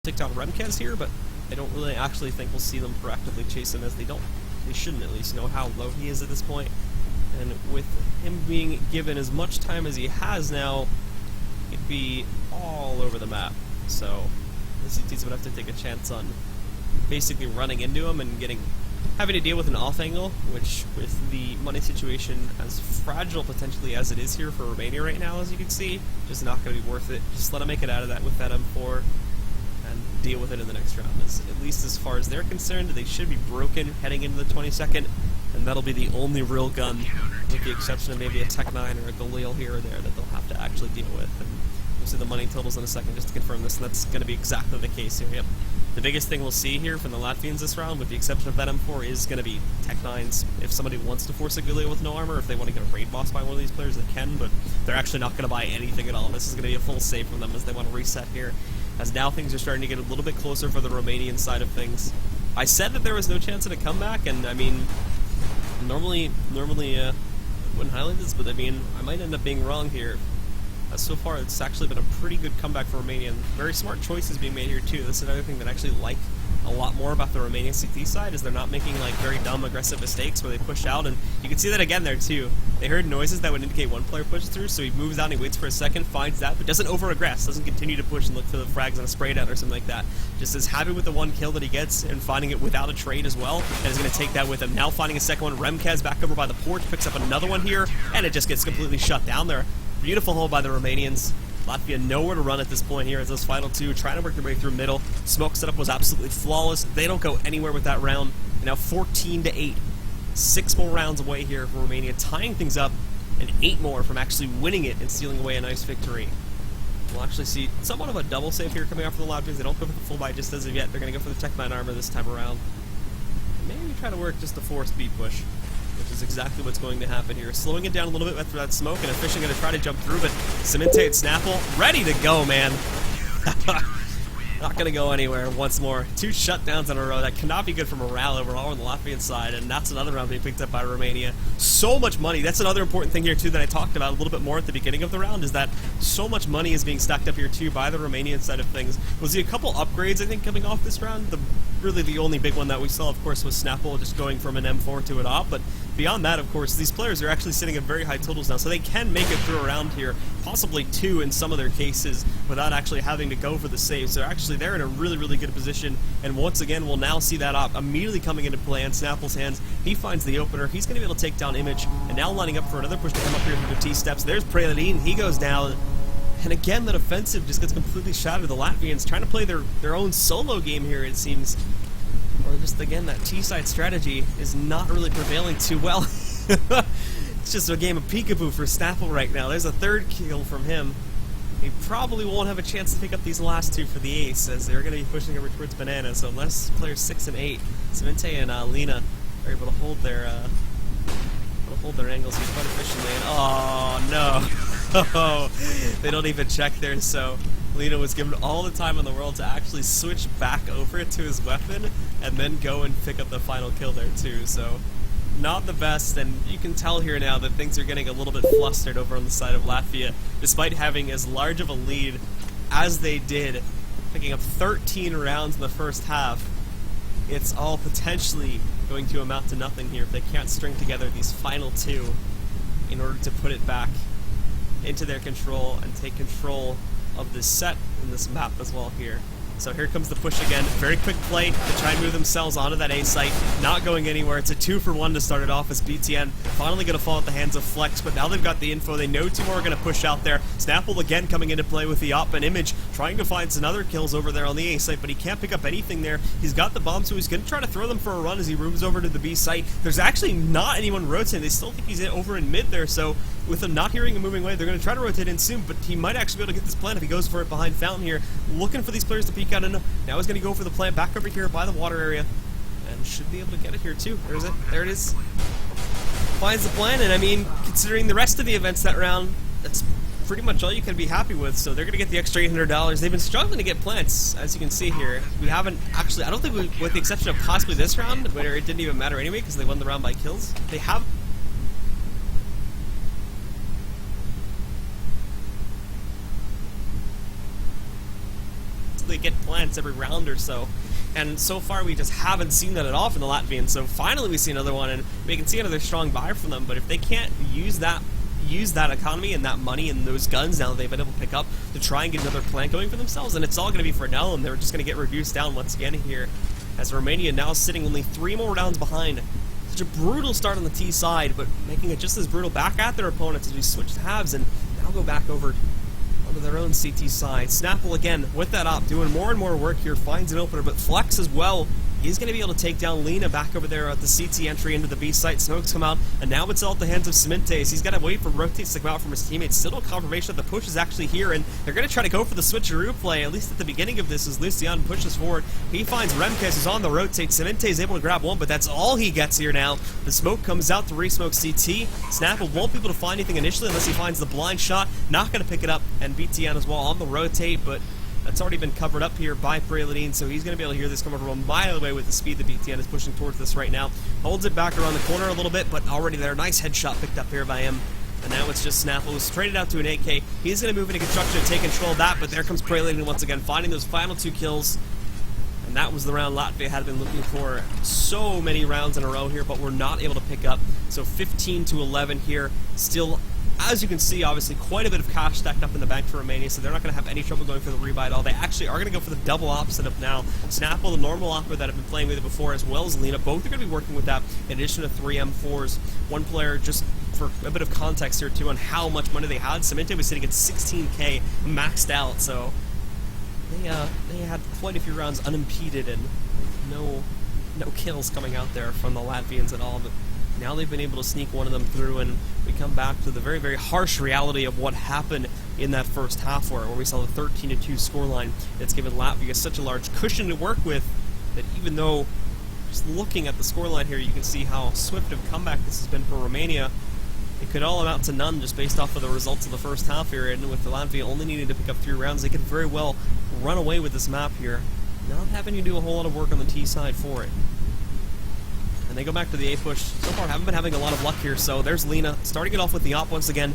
take down Remkes here, but I don't really actually think we'll see them proactively chase him, as they shouldn't at least know how low he is at this point. And with him being given as much time as he has now, he'd be all over the map. So the CTs would have to take a chance on basically running into him and having to deal with an off angle, which with the money situation as fragile potentially as it is here for Romania right now, as you can see, just not going to be worth it. Just let him make it out of that with that M4 and deal with it in the next round. At least as far as they're concerned, they should be broken heading into the 22nd, and that'll be the only real gun, with the exception of maybe a Tech 9 or a Galil here or there, that they'll have to actually deal with. And we'll see the money totals in a second just to confirm this, and that's going to be exactly the case here. Yep. The biggest thing we'll see here from the Latvians this round, with the exception of that M4, is going to be Tech 9s. If somebody wants to force a Galil with no armor, if they want to get a raid boss by one of these players, they can, but they're actually not going to buy anything at all. This is going to be a full save from them as they want to reset here, as now things are starting to get a little bit closer for the Romanian side of things. I said that there was no chance of a comeback, and I mean, normally I wouldn't highlight this, but I mean, I might end up being wrong here. So far, it's actually been a pretty good comeback for Romania, and very smart choices being made here too. This is another thing that I actually like a lot more about the Romanian CT side, is they're not making like very dumb aggressive mistakes where they push out, and you can see that again there too. They heard noises that would indicate one player pushes through, so he moves out and he waits for a second, finds that, but doesn't over-aggress, doesn't continue to push and look for the frags on a spray down or something like that. Just is happy with the one kill that he gets and finding it without a trade as well, and is going to take that with him. Now finding a second one, Remkes back over by the porch, picks up another one here, and it just gets completely shut down there. Beautiful hold by the Romanians. Latvia nowhere to run at this point here as those final two trying to work their way through middle. Smoke setup was absolutely flawless. They don't go anywhere with that round. And now 14-8. 6 more rounds away here for Romania, tying things up, and 8 more from actually winning it and stealing away a nice victory. We'll actually see somewhat of a double save here coming out from the Latvians. They don't go for the full buy just as of yet. They're going to go for the Tech 9 armor this time around. And maybe try to work just a 4 speed push, which is exactly what's going to happen here. Slowing it down a little bit after that smoke, and Efficient going to try to jump through, but Cemente and Snapple ready to go, man. Not going to go anywhere once more. 2 shutdowns in a row. That cannot be good for morale overall on the Latvian side, and that's another round being picked up by Romania. So much money. That's another important thing here, too, that I talked about a little bit more at the beginning of the round, is that so much money is being stacked up here, too, by the Romanian side of things. We'll see a couple upgrades, I think, coming off this round. Really the only big one that we saw, of course, was Snapple just going from an M4 to an AWP, but beyond that, of course, these players are actually sitting at very high totals now, so they can make it through a round here, possibly 2 in some of their cases, without actually having to go for the saves. So actually, they're in a really, really good position, and once again, we'll now see that AWP immediately coming into play in Snapple's hands. He finds the opener. He's going to be able to take down Image, and now lining up for another push to come up here through the T-steps. There's Praline. He goes down. And again, that offensive just gets completely shattered. The Latvians trying to play their own solo game here, it seems. Or just, again, that T-side strategy is not really prevailing too well. It's just a game of peekaboo for Snapple right now. There's a 3rd kill from him. He probably won't have a chance to pick up these last 2 for the ace, as they're going to be pushing over towards Banana. So unless players 6 and 8, Cemente and Lena are able to hold their angles here quite efficiently. And, oh no! They don't even check there, so Lena was given all the time in the world to actually switch back over to his weapon and then go and pick up the final kill there too. So not the best, and you can tell here now that things are getting a little bit flustered over on the side of Latvia, despite having as large of a lead as they did, picking up 13 rounds in the first half. It's all potentially going to amount to nothing here if they can't string together these final 2 in order to put it back into their control and take control of this set and this map as well here. So here comes the push again. Very quick play to try and move themselves onto that A site. Not going anywhere. It's a 2-for-1 to start it off, as BTN finally going to fall at the hands of Flex, but now they've got the info. They know 2 more are going to push out there. Snapple again coming into play with the AWP, and Image trying to find some other kills over there on the A site, but he can't pick up anything there. He's got the bomb, so he's going to try to throw them for a run as he moves over to the B site. There's actually not anyone rotating. They still think he's over in mid there, so with him not hearing him moving away, they're going to try to rotate in soon, but he might actually be able to get this plant if he goes for it behind Fountain here. Looking for these players to peek out, and now he's going to go for the plant back over here by the water area, and should be able to get it here too. There's it. There it is. Finds the plant, and I mean, considering the rest of the events that round, that's pretty much all you can be happy with, so they're going to get the extra $800. They've been struggling to get plants, as you can see here. We haven't actually, I don't think with the exception of possibly this round, where it didn't even matter anyway because they won the round by kills, they have get plants. once every round or so. And so far, we just haven't seen that at all from the Latvians. So finally, we see another one, and we can see another strong buy from them. But if they can't use that economy and that money and those guns now that they've been able to pick up to try and get another plant going for themselves, and it's all going to be for Nell, and they're just going to get reduced down once again here. As Romania now sitting only 3 more rounds behind. Such a brutal start on the T side, but making it just as brutal back at their opponents as we switch halves and now go back over onto their own CT side. Snapple again with that op, doing more and more work here, finds an opener, but Flex as well. He's going to be able to take down Lena back over there at the CT entry into the B site. Smokes come out, and now it's all at the hands of Cementes. He's got to wait for rotates to come out from his teammates. Still no confirmation that the push is actually here, and they're going to try to go for the switcheroo play, at least at the beginning of this, as Lucian pushes forward. He finds Remkes, who's on the rotate. Cemente is able to grab one, but that's all he gets here now. The smoke comes out to re-smoke CT. Snapple won't be able to find anything initially unless he finds the blind shot. Not going to pick it up, and BTN as well on the rotate, but that's already been covered up here by Praladine, so he's going to be able to hear this coming from a mile away with the speed that BTN is pushing towards this right now. Holds it back around the corner a little bit, but already there. Nice headshot picked up here by him. And now it's just Snapple, who's traded out to an AK. He's going to move into construction and take control of that, but there comes Praladine once again, finding those final 2 kills. And that was the round Latvia had been looking for. So many rounds in a row here, but we're not able to pick up. So 15-11 here. Still, as you can see, obviously quite a bit of cash stacked up in the bank for Romania, so they're not going to have any trouble going for the rebuy at all. They actually are going to go for the double op setup now. Snapple, the normal opera that I've been playing with it before, as well as Lena, both are going to be working with that in addition to 3 M4s. One player, just for a bit of context here too on how much money they had, Cemente was sitting at 16k maxed out, so they had quite a few rounds unimpeded and no kills coming out there from the Latvians at all. But now they've been able to sneak one of them through, and we come back to the very, very harsh reality of what happened in that first half where we saw the 13-2 scoreline. It's given Latvia such a large cushion to work with that even though, just looking at the scoreline here, you can see how swift of a comeback this has been for Romania. It could all amount to none just based off of the results of the first half here, and with Latvia only needing to pick up 3 rounds, they could very well run away with this map here, not having to do a whole lot of work on the T side for it. And they go back to the A push. So far, haven't been having a lot of luck here, so there's Lena starting it off with the op once again.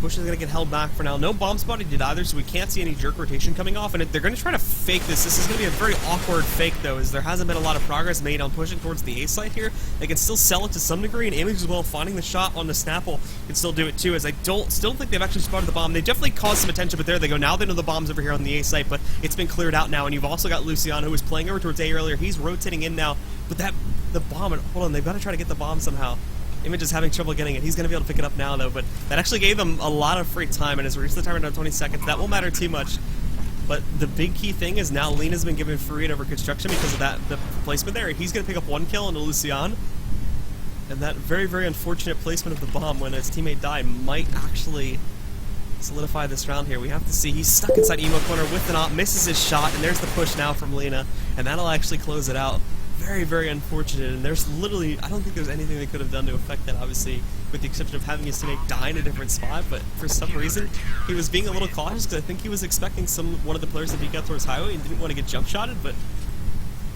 Push is going to get held back for now. No bomb spotting did either, so we can't see any jerk rotation coming off, and they're going to try to fake this. This is going to be a very awkward fake, though, as there hasn't been a lot of progress made on pushing towards the A site here. They can still sell it to some degree, and Image as well, finding the shot on the Snapple, can still do it too, as I still think they've actually spotted the bomb. They definitely caused some attention, but there they go. Now they know the bomb's over here on the A site, but it's been cleared out now, and you've also got Lucian, who was playing over towards A earlier. He's rotating in now, but the bomb, and hold on, they've got to try to get the bomb somehow. Image is having trouble getting it. He's going to be able to pick it up now, though, but that actually gave them a lot of free time, and has reached the timer down 20 seconds. That won't matter too much, but the big key thing is now Lena's been given free over construction because of the placement there. He's going to pick up 1 kill into Lucian, and that very, very unfortunate placement of the bomb when his teammate died might actually solidify this round here. We have to see. He's stuck inside Emo corner with an op, misses his shot, and there's the push now from Lena, and that'll actually close it out. Very, very unfortunate, and there's literally, I don't think there's anything they could have done to affect that, obviously, with the exception of having his teammate die in a different spot, but for some reason, he was being a little cautious, because I think he was expecting one of the players to peek out towards highway and didn't want to get jump shotted, but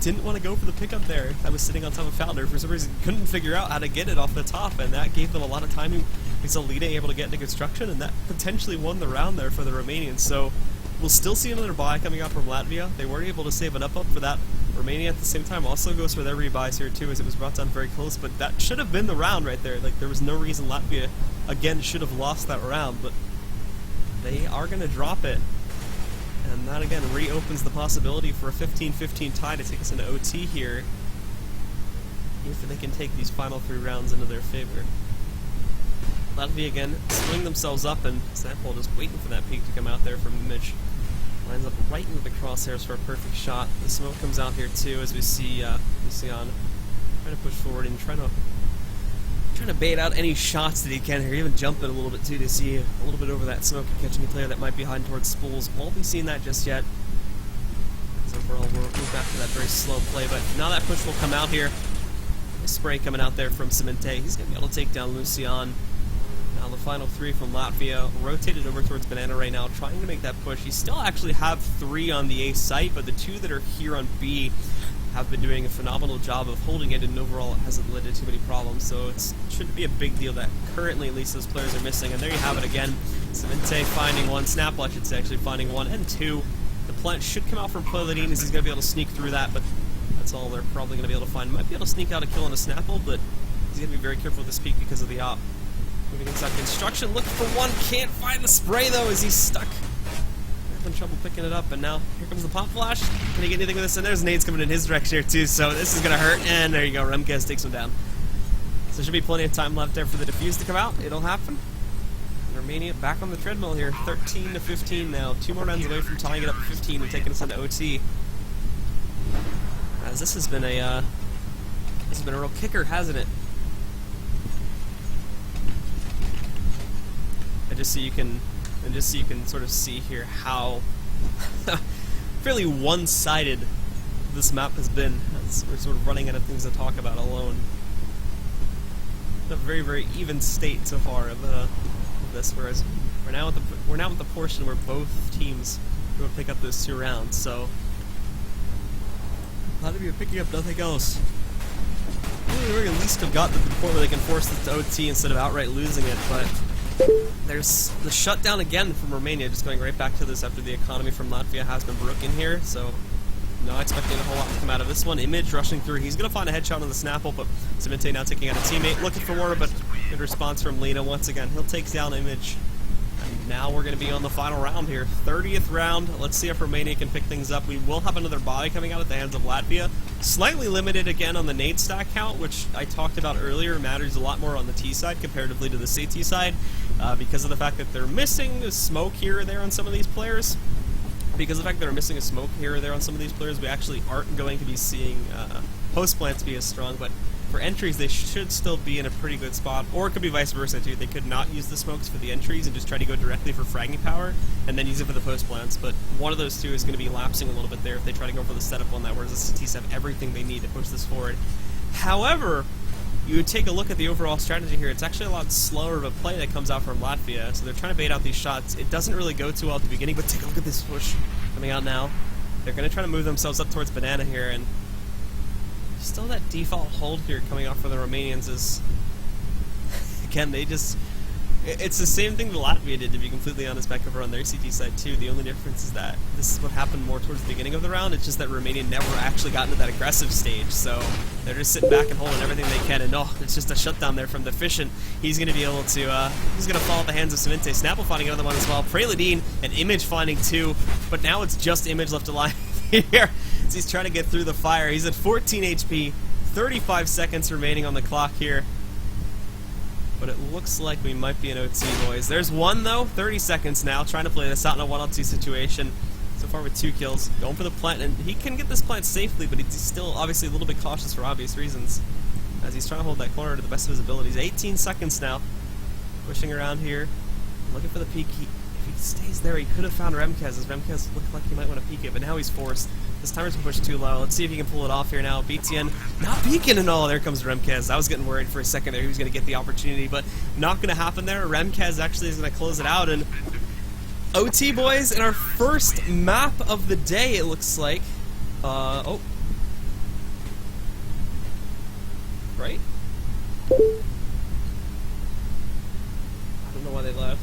didn't want to go for the pickup there. I was sitting on top of Founder, for some reason couldn't figure out how to get it off the top, and that gave them a lot of timing. We saw Lita able to get into construction, and that potentially won the round there for the Romanians, so we'll still see another buy coming out from Latvia. They weren't able to save an up for that. Romania at the same time also goes for their rebuys here too, as it was brought down very close, but that should have been the round right there. Like, there was no reason Latvia, again, should have lost that round, but they are going to drop it. And that, again, reopens the possibility for a 15-15 tie to take us into OT here, if they can take these final 3 rounds into their favor. Latvia, again, swing themselves up, and Snapple just waiting for that peak to come out there from Image. Lines up right into the crosshairs for a perfect shot. The smoke comes out here too, as we see Lucian trying to push forward and trying to bait out any shots that he can here. Even jumping a little bit too to see a little bit over that smoke and catch any player that might be hiding towards spools. Won't be seeing that just yet. So overall, we'll move back to that very slow play, but now that push will come out here. Nice spray coming out there from Cemente. He's going to be able to take down Lucian. Now the final 3 from Latvia, rotated over towards Banana right now, trying to make that push. You still actually have 3 on the A site, but the 2 that are here on B have been doing a phenomenal job of holding it, and overall it hasn't led to too many problems, so it shouldn't be a big deal that currently at least those players are missing. And there you have it again, Cemente finding 1, Snapple I should say actually finding 1 and 2. The plant should come out from Qualifier as he's going to be able to sneak through that, but that's all they're probably going to be able to find. Might be able to sneak out a kill on a Snapple, but he's going to be very careful with this peak because of the op. Moving inside construction, looking for one, can't find the spray though as he's stuck. Having trouble picking it up, and now here comes the pop flash. Can he get anything with this? And there's nades coming in his direction here too, so this is going to hurt, and there you go, Remkes takes him down. So there should be plenty of time left there for the defuse to come out. It'll happen. Romania back on the treadmill here, 13 to 15 now. 2 more rounds away from tying it up at 15 and taking us into OT. As this has been a real kicker, hasn't it? Just so you can sort of see here how fairly one-sided this map has been. As we're sort of running out of things to talk about alone. A very, very even state so far of this, whereas we're now at the portion where both teams will pick up those 2 rounds. So Latvia picking up nothing else. At the very least have got to the point where they can force this to OT instead of outright losing it, but there's the shutdown again from Romania, just going right back to this after the economy from Latvia has been broken here, so not expecting a whole lot to come out of this one. Image rushing through, he's going to find a headshot on the Snapple, but Cemente now taking out a teammate, looking for more, but good response from Lena once again. He'll take down Image. And now we're going to be on the final round here. 30th round. Let's see if Romania can pick things up. We will have another body coming out at the hands of Latvia. Slightly limited again on the nade stack count, which I talked about earlier. Matters a lot more on the T side comparatively to the CT side because of the fact that they're missing a smoke here or there on some of these players. Because of the fact that they're missing a smoke here or there on some of these players, we actually aren't going to be seeing post plants be as strong, but for entries, they should still be in a pretty good spot, or it could be vice versa too. They could not use the smokes for the entries and just try to go directly for fragging power, and then use it for the post plants. But one of those two is going to be lapsing a little bit there if they try to go for the setup on that, whereas the CTs have everything they need to push this forward. However, you take a look at the overall strategy here, it's actually a lot slower of a play that comes out from Latvia, so they're trying to bait out these shots. It doesn't really go too well at the beginning, but take a look at this push coming out now. They're going to try to move themselves up towards Banana here, and still that default hold here coming out for the Romanians is, again, it's the same thing that Latvia did, to be completely honest, back over on their CT side too. The only difference is that this is what happened more towards the beginning of the round. It's just that Romania never actually got into that aggressive stage, so they're just sitting back and holding everything they can, and it's just a shutdown there from Deficient. He's going to be able to, he's going to fall at the hands of Cemente. Snapple finding another one as well. Preladine and Image finding 2, but now it's just Image left alive here. He's trying to get through the fire. He's at 14 HP, 35 seconds remaining on the clock here. But it looks like we might be in OT, boys. There's one, though, 30 seconds now, trying to play this out in a 1-on-2 situation. So far with 2 kills, going for the plant, and he can get this plant safely, but he's still obviously a little bit cautious for obvious reasons, as he's trying to hold that corner to the best of his abilities. 18 seconds now, pushing around here, looking for the peek. If he stays there, he could have found Remkes, as Remkes looked like he might want to peek it, but now he's forced. This timer's been pushed too low. Let's see if he can pull it off here now. BTN not peeking and all. There comes Remkes. I was getting worried for a second there he was going to get the opportunity, but not going to happen there. Remkes actually is going to close it out, and OT, boys, in our first map of the day, it looks like. Oh. Right? I don't know why they left.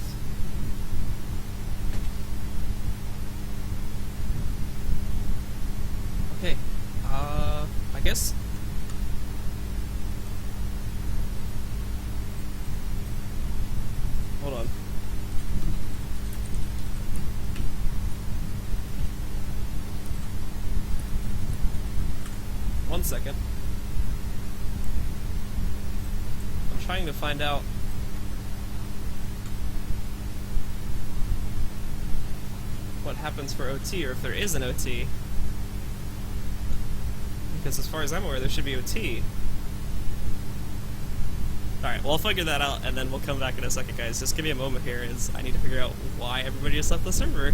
Okay, I guess. Hold on. One second. I'm trying to find out what happens for OT, or if there is an OT. Because as far as I'm aware, there should be OT. Alright, well, I'll figure that out, and then we'll come back in a second, guys. Just give me a moment here, as I need to figure out why everybody just left the server.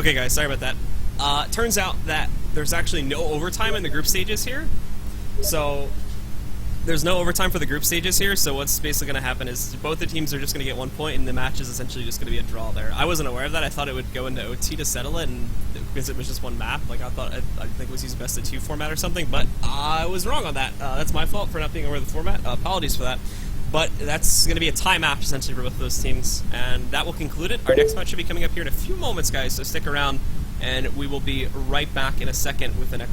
Okay, guys, sorry about that. Turns out that there's actually no overtime in the group stages here. So, there's no overtime for the group stages here, so what's basically going to happen is both the teams are just going to get 1 point, and the match is essentially just going to be a draw there. I wasn't aware of that. I thought it would go into OT to settle it, and because it was just one map, like I think it was used best of 2 format or something, but I was wrong on that. That's my fault for not being aware of the format. Apologies for that. But that's going to be a tie match, essentially, for both of those teams, and that will conclude it. Our next match should be coming up here in a few moments, guys, so stick around, and we will be right back in a second with the next...